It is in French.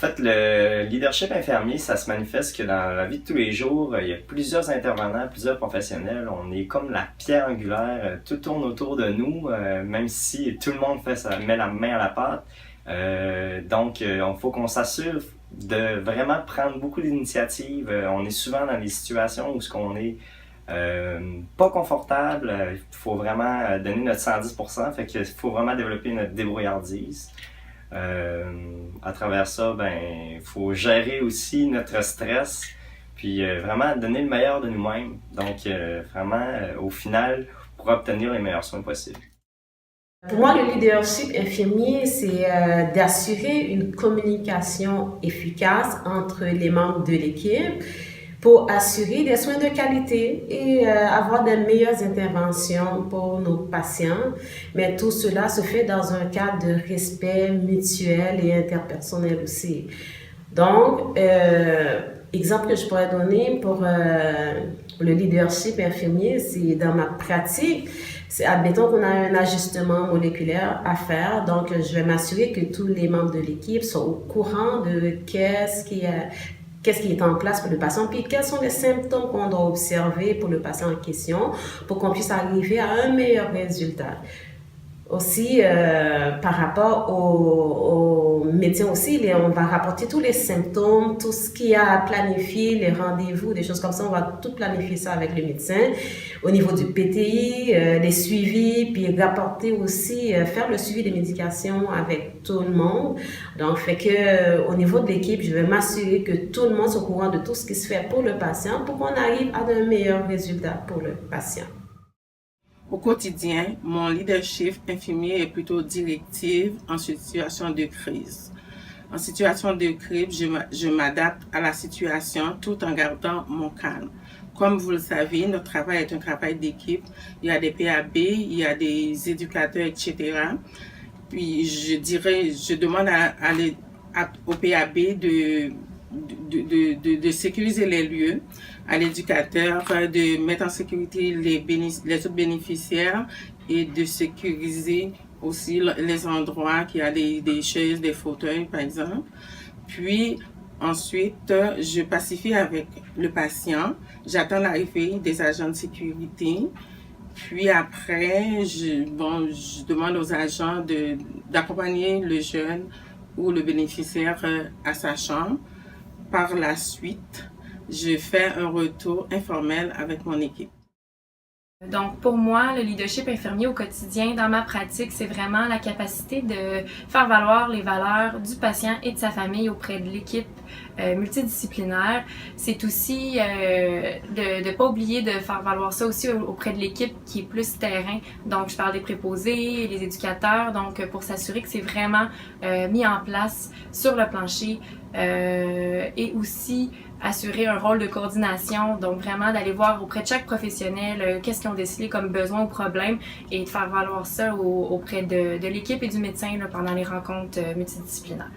fait, le leadership infirmier, ça se manifeste que dans la vie de tous les jours, il y a plusieurs intervenants, plusieurs professionnels. On est comme la pierre angulaire, tout tourne autour de nous, même si tout le monde met la main à la pâte. Donc, il faut qu'on s'assure de vraiment prendre beaucoup d'initiatives. On est souvent dans des situations où ce qu'on est pas confortable. Il faut vraiment donner notre 110%. Fait qu'il faut vraiment développer notre débrouillardise. À travers ça, il faut gérer aussi notre stress, puis vraiment donner le meilleur de nous-mêmes. Donc, vraiment, au final, pour obtenir les meilleurs soins possibles. Pour moi, le leadership infirmier, c'est d'assurer une communication efficace entre les membres de l'équipe pour assurer des soins de qualité et avoir des meilleures interventions pour nos patients. Mais tout cela se fait dans un cadre de respect mutuel et interpersonnel aussi. Donc, exemple que je pourrais donner pour le leadership infirmier, c'est dans ma pratique, c'est admettons qu'on a un ajustement moléculaire à faire, donc je vais m'assurer que tous les membres de l'équipe sont au courant de qu'est-ce qui est en place pour le patient, puis quels sont les symptômes qu'on doit observer pour le patient en question, pour qu'on puisse arriver à un meilleur résultat. Aussi, par rapport aux médecins aussi, on va rapporter tous les symptômes, tout ce qu'il y a à planifier, les rendez-vous, des choses comme ça, on va tout planifier ça avec le médecin. Au niveau du PTI, les suivis, puis rapporter aussi, faire le suivi des médications avec tout le monde. Donc, fait que au niveau de l'équipe, je vais m'assurer que tout le monde soit au courant de tout ce qui se fait pour le patient pour qu'on arrive à de meilleurs résultats pour le patient. Au quotidien, mon leadership infirmier est plutôt directif en situation de crise. En situation de crise, je m'adapte à la situation tout en gardant mon calme. Comme vous le savez, notre travail est un travail d'équipe. Il y a des PAB, il y a des éducateurs, etc. Puis je demande au PAB de sécuriser les lieux, à l'éducateur de mettre en sécurité les autres bénéficiaires et de sécuriser aussi les endroits qui a des chaises, des fauteuils par exemple. Puis ensuite, je pacifie avec le patient, j'attends l'arrivée des agents de sécurité. Puis après, je demande aux agents d'accompagner le jeune ou le bénéficiaire à sa chambre. Par la suite, je fais un retour informel avec mon équipe. Donc pour moi, le leadership infirmier au quotidien, dans ma pratique, c'est vraiment la capacité de faire valoir les valeurs du patient et de sa famille auprès de l'équipe multidisciplinaire. C'est aussi de ne pas oublier de faire valoir ça aussi auprès de l'équipe qui est plus terrain. Donc je parle des préposés, les éducateurs, donc pour s'assurer que c'est vraiment mis en place sur le plancher et aussi assurer un rôle de coordination, donc vraiment d'aller voir auprès de chaque professionnel qu'est-ce qu'ils ont décelé comme besoin ou problème et de faire valoir ça auprès de l'équipe et du médecin là, pendant les rencontres multidisciplinaires.